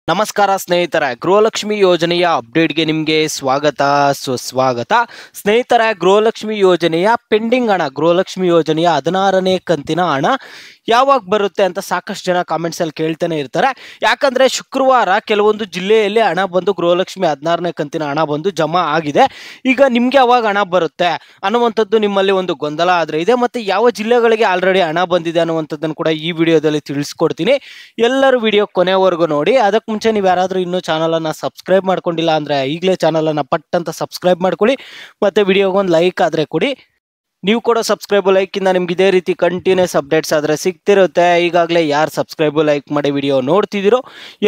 ನಮಸ್ಕಾರ ಸ್ನೇಹಿತರೆ, ಗೃಹಲಕ್ಷ್ಮಿ ಯೋಜನೆಯ ಅಪ್ಡೇಟ್ಗೆ ನಿಮಗೆ ಸ್ವಾಗತ ಸುಸ್ವಾಗತ. ಸ್ನೇಹಿತರೆ, ಗೃಹಲಕ್ಷ್ಮಿ ಯೋಜನೆಯ ಪೆಂಡಿಂಗ್ ಹಣ, ಗೃಹಲಕ್ಷ್ಮಿ ಯೋಜನೆಯ 16ನೇ ಕಂತಿನ ಹಣ ಯಾವಾಗ ಬರುತ್ತೆ ಅಂತ ಸಾಕಷ್ಟು ಜನ ಕಾಮೆಂಟ್ಸಲ್ಲಿ ಕೇಳ್ತಾನೆ ಇರ್ತಾರೆ. ಯಾಕಂದರೆ ಶುಕ್ರವಾರ ಕೆಲವೊಂದು ಜಿಲ್ಲೆಯಲ್ಲಿ ಹಣ ಬಂದು ಗೃಹಲಕ್ಷ್ಮಿ 16ನೇ ಕಂತಿನ ಹಣ ಬಂದು ಜಮಾ ಆಗಿದೆ. ಈಗ ನಿಮಗೆ ಯಾವಾಗ ಹಣ ಬರುತ್ತೆ ಅನ್ನುವಂಥದ್ದು ನಿಮ್ಮಲ್ಲಿ ಒಂದು ಗೊಂದಲ ಆದರೆ ಇದೆ. ಮತ್ತು ಯಾವ ಜಿಲ್ಲೆಗಳಿಗೆ ಆಲ್ರೆಡಿ ಹಣ ಬಂದಿದೆ ಅನ್ನುವಂಥದ್ದನ್ನು ಕೂಡ ಈ ವಿಡಿಯೋದಲ್ಲಿ ತಿಳಿಸ್ಕೊಡ್ತೀನಿ. ಎಲ್ಲರೂ ವಿಡಿಯೋ ಕೊನೆವರೆಗೂ ನೋಡಿ. ಅದಕ್ಕೆ ಮುಂಚೆ ನೀವು ಯಾರಾದರೂ ಇನ್ನೂ ಚಾನಲನ್ನು ಸಬ್ಸ್ಕ್ರೈಬ್ ಮಾಡ್ಕೊಂಡಿಲ್ಲ ಅಂದರೆ ಈಗಲೇ ಚಾನಲನ್ನು ಪಟ್ಟಂತ ಸಬ್ಸ್ಕ್ರೈಬ್ ಮಾಡ್ಕೊಳ್ಳಿ. ಮತ್ತು ವಿಡಿಯೋಗೊಂದು ಲೈಕ್ ಆದರೆ ಕೊಡಿ. ನೀವು ಕೂಡ ಸಬ್ಸ್ಕ್ರೈಬು ಲೈಕಿಂದ ನಿಮ್ಗೆ ಇದೇ ರೀತಿ ಕಂಟಿನ್ಯೂಸ್ ಅಪ್ಡೇಟ್ಸ್ ಆದರೆ ಸಿಗ್ತಿರುತ್ತೆ. ಈಗಾಗಲೇ ಯಾರು ಸಬ್ಸ್ಕ್ರೈಬು ಲೈಕ್ ಮಾಡಿ ವಿಡಿಯೋ ನೋಡ್ತಿದ್ದೀರೋ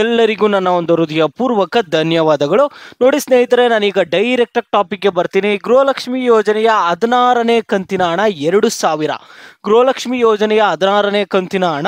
ಎಲ್ಲರಿಗೂ ನನ್ನ ಒಂದು ಹೃದಯಪೂರ್ವಕ ಧನ್ಯವಾದಗಳು. ನೋಡಿ ಸ್ನೇಹಿತರೆ, ನಾನೀಗ ಡೈರೆಕ್ಟಾಗಿ ಟಾಪಿಕ್ಗೆ ಬರ್ತೀನಿ. ಗೃಹಲಕ್ಷ್ಮಿ ಯೋಜನೆಯ 16ನೇ ಕಂತಿನ ಹಣ 2,000. ಗೃಹಲಕ್ಷ್ಮಿ ಯೋಜನೆಯ 16ನೇ ಕಂತಿನ ಹಣ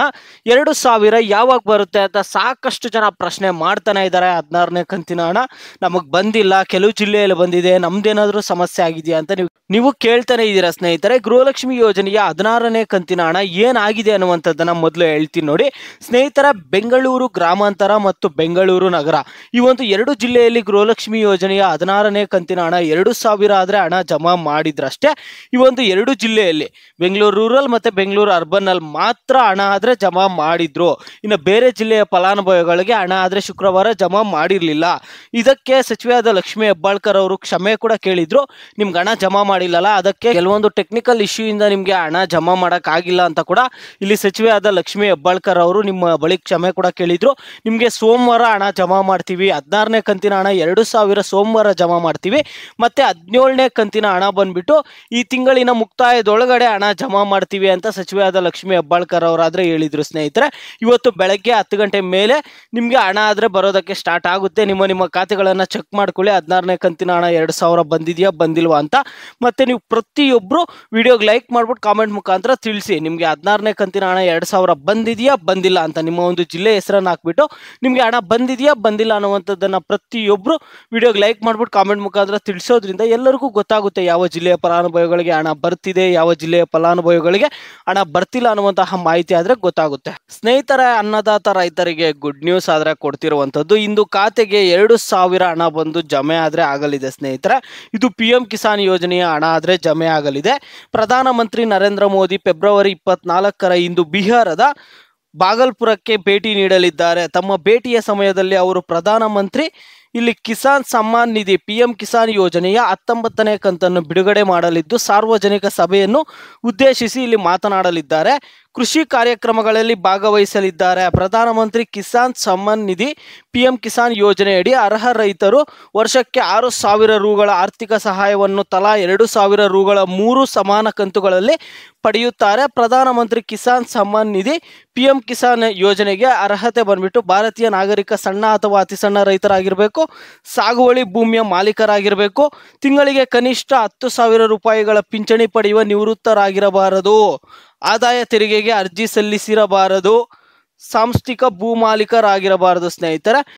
2,000 ಯಾವಾಗ ಬರುತ್ತೆ ಅಂತ ಸಾಕಷ್ಟು ಜನ ಪ್ರಶ್ನೆ ಮಾಡ್ತಾನೆ ಇದ್ದಾರೆ. 16ನೇ ಕಂತಿನ ಹಣ ನಮಗೆ ಬಂದಿಲ್ಲ, ಕೆಲವು ಜಿಲ್ಲೆಯಲ್ಲಿ ಬಂದಿದೆ, ನಮ್ದೇನಾದರೂ ಸಮಸ್ಯೆ ಆಗಿದೆಯಾ ಅಂತ ನೀವು ಕೇಳ್ತಾನೆ ಇದ್ದೀರಾ ಸ್ನೇಹಿತರೆ. ಗೃಹಲಕ್ಷ್ಮಿ ಯೋಜನೆಯ 16ನೇ ಕಂತಿನ ಹಣ ಏನಾಗಿದೆ ಅನ್ನುವಂಥದ್ದನ್ನು ಮೊದಲು ಹೇಳ್ತೀನಿ ನೋಡಿ ಸ್ನೇಹಿತರೆ. ಬೆಂಗಳೂರು ಗ್ರಾಮಾಂತರ ಮತ್ತು ಬೆಂಗಳೂರು ನಗರ ಈ ಒಂದು ಎರಡು ಜಿಲ್ಲೆಯಲ್ಲಿ ಗೃಹಲಕ್ಷ್ಮಿ ಯೋಜನೆಯ 16ನೇ ಕಂತಿನ ಹಣ 2,000 ಆದರೆ ಹಣ ಜಮಾ ಮಾಡಿದ್ರಷ್ಟೇ. ಈ ಒಂದು ಎರಡು ಜಿಲ್ಲೆಯಲ್ಲಿ ಬೆಂಗಳೂರು ರೂರಲ್ ಮತ್ತು ಬೆಂಗಳೂರು ಅರ್ಬನ್ನಲ್ಲಿ ಮಾತ್ರ ಹಣ ಆದರೆ ಜಮಾ ಮಾಡಿದ್ರು. ಇನ್ನು ಬೇರೆ ಜಿಲ್ಲೆಯ ಫಲಾನುಭವಿಗಳಿಗೆ ಹಣ ಆದರೆ ಶುಕ್ರವಾರ ಜಮಾ ಮಾಡಿರಲಿಲ್ಲ. ಇದಕ್ಕೆ ಸಚಿವೆಯಾದ ಲಕ್ಷ್ಮೀ ಹೆಬ್ಬಾಳ್ಕರ್ ಅವರು ಕ್ಷಮೆ ಕೂಡ ಕೇಳಿದ್ರು. ನಿಮ್ಗೆ ಹಣ ಜಮಾ ಮಾಡಿಲ್ಲಲ್ಲ, ಅದಕ್ಕೆ ಕೆಲವೊಂದು ಟೆಕ್ನಿಕಲ್ ಇಶ್ಯೂ ಇಂದ ನಿಮಗೆ ಹಣ ಜಮಾ ಮಾಡೋಕ್ಕಾಗಿಲ್ಲ ಅಂತ ಕೂಡ ಇಲ್ಲಿ ಸಚಿವೆಯಾದ ಲಕ್ಷ್ಮೀ ಹೆಬ್ಬಾಳ್ಕರ್ ಅವರು ನಿಮ್ಮ ಬಳಿ ಕ್ಷಮೆ ಕೂಡ ಕೇಳಿದ್ರು. ನಿಮಗೆ ಸೋಮವಾರ ಹಣ ಜಮಾ ಮಾಡ್ತೀವಿ, 16ನೇ ಕಂತಿನ ಹಣ 2,000 ಸೋಮವಾರ ಜಮಾ ಮಾಡ್ತೀವಿ. ಮತ್ತು 17ನೇ ಕಂತಿನ ಹಣ ಬಂದ್ಬಿಟ್ಟು ಈ ತಿಂಗಳಿನ ಮುಕ್ತಾಯದೊಳಗಡೆ ಹಣ ಜಮಾ ಮಾಡ್ತೀವಿ ಅಂತ ಸಚಿವೆಯಾದ ಲಕ್ಷ್ಮೀ ಹೆಬ್ಬಾಳ್ಕರ್ ಅವರಾದರೆ ಹೇಳಿದರು ಸ್ನೇಹಿತರೆ. ಇವತ್ತು ಬೆಳಗ್ಗೆ 10 ಗಂಟೆ ಮೇಲೆ ನಿಮಗೆ ಹಣ ಆದರೆ ಬರೋದಕ್ಕೆ ಸ್ಟಾರ್ಟ್ ಆಗುತ್ತೆ. ನಿಮ್ಮ ಖಾತೆಗಳನ್ನು ಚೆಕ್ ಮಾಡ್ಕೊಳ್ಳಿ, 16ನೇ ಕಂತಿನ ಹಣ 2,000 ಬಂದಿದೆಯಾ ಬಂದಿಲ್ವಾ ಅಂತ. ಮತ್ತು ನೀವು ಪ್ರತಿಯೊಬ್ಬರು ವಿಡಿಯೋಗೆ ಲೈಕ್ ಮಾಡ್ಬಿಟ್ಟು ಕಾಮೆಂಟ್ ಮುಖಾಂತರ ತಿಳಿಸಿ ನಿಮಗೆ 16ನೇ ಕಂತಿನ ಹಣ 2,000 ಬಂದಿದೆಯಾ ಬಂದಿಲ್ಲ ಅಂತ. ನಿಮ್ಮ ಒಂದು ಜಿಲ್ಲೆ ಹೆಸರನ್ನು ಹಾಕ್ಬಿಟ್ಟು ನಿಮಗೆ ಹಣ ಬಂದಿದೆಯಾ ಬಂದಿಲ್ಲ ಅನ್ನುವಂಥದ್ದನ್ನು ಪ್ರತಿಯೊಬ್ಬರು ವಿಡಿಯೋಗೆ ಲೈಕ್ ಮಾಡ್ಬಿಟ್ಟು ಕಾಮೆಂಟ್ ಮುಖಾಂತರ ತಿಳಿಸೋದ್ರಿಂದ ಎಲ್ಲರಿಗೂ ಗೊತ್ತಾಗುತ್ತೆ ಯಾವ ಜಿಲ್ಲೆಯ ಫಲಾನುಭವಿಗಳಿಗೆ ಹಣ ಬರ್ತಿದೆ, ಯಾವ ಜಿಲ್ಲೆಯ ಫಲಾನುಭವಿಗಳಿಗೆ ಹಣ ಬರ್ತಿಲ್ಲ ಅನ್ನುವಂತಹ ಮಾಹಿತಿ ಆದರೆ ಗೊತ್ತಾಗುತ್ತೆ ಸ್ನೇಹಿತರೆ. ಅನ್ನದಾತ ರೈತರಿಗೆ ಗುಡ್ ನ್ಯೂಸ್ ಆದರೆ ಕೊಡ್ತಿರುವಂಥದ್ದು, ಇಂದು ಖಾತೆಗೆ 2,000 ಹಣ ಬಂದು ಜಮೆ ಆದರೆ ಆಗಲಿದೆ ಸ್ನೇಹಿತರೆ. ಇದು PM ಕಿಸಾನ್ ಯೋಜನೆಯ ಹಣ ಆದರೆ ಜಮೆ ಆಗಲಿದೆ. ಪ್ರಧಾನಮಂತ್ರಿ ನರೇಂದ್ರ ಮೋದಿ ಫೆಬ್ರವರಿ 24 ಇಂದು ಬಿಹಾರದ ಭಾಗಲ್ಪುರಕ್ಕೆ ಭೇಟಿ ನೀಡಲಿದ್ದಾರೆ. ತಮ್ಮ ಭೇಟಿಯ ಸಮಯದಲ್ಲಿ ಅವರು ಪ್ರಧಾನಮಂತ್ರಿ ಇಲ್ಲಿ ಕಿಸಾನ್ ಸಮ್ಮಾನ್ ನಿಧಿ PM ಕಿಸಾನ್ ಯೋಜನೆಯ 19ನೇ ಕಂತನ್ನು ಬಿಡುಗಡೆ ಮಾಡಲಿದ್ದು ಸಾರ್ವಜನಿಕ ಸಭೆಯನ್ನು ಉದ್ದೇಶಿಸಿ ಇಲ್ಲಿ ಮಾತನಾಡಲಿದ್ದಾರೆ. ಕೃಷಿ ಕಾರ್ಯಕ್ರಮಗಳಲ್ಲಿ ಭಾಗವಹಿಸಲಿದ್ದಾರೆ. ಪ್ರಧಾನಮಂತ್ರಿ ಕಿಸಾನ್ ಸಮ್ಮಾನ್ ನಿಧಿ PM ಕಿಸಾನ್ ಯೋಜನೆಯಡಿ ಅರ್ಹ ರೈತರು ವರ್ಷಕ್ಕೆ 6,000 ರೂಗಳ ಆರ್ಥಿಕ ಸಹಾಯವನ್ನು ತಲಾ 2,000 ರೂಗಳ 3 ಸಮಾನ ಕಂತುಗಳಲ್ಲಿ ಪಡೆಯುತ್ತಾರೆ. ಪ್ರಧಾನಮಂತ್ರಿ ಕಿಸಾನ್ ಸಮ್ಮಾನ್ ನಿಧಿ PM ಕಿಸಾನ್ ಯೋಜನೆಗೆ ಅರ್ಹತೆ ಬಂದ್ಬಿಟ್ಟು ಭಾರತೀಯ ನಾಗರಿಕ, ಸಣ್ಣ ಅಥವಾ ಅತಿ ಸಣ್ಣ ರೈತರಾಗಿರಬೇಕು, ಸಾಗುವಳಿ ಭೂಮಿಯ ಮಾಲೀಕರಾಗಿರಬೇಕು, ತಿಂಗಳಿಗೆ ಕನಿಷ್ಠ 10,000 ರೂಪಾಯಿಗಳ ಪಿಂಚಣಿ ಪಡೆಯುವ ನಿವೃತ್ತರಾಗಿರಬಾರದು, ಆದಾಯ ತೆರಿಗೆಗೆ ಅರ್ಜಿ ಸಲ್ಲಿಸಿರಬಾರದು, ಸಾಂಸ್ಥಿಕ ಭೂ ಮಾಲೀಕರಾಗಿರಬಾರದು ಸ್ನೇಹಿತರೆ.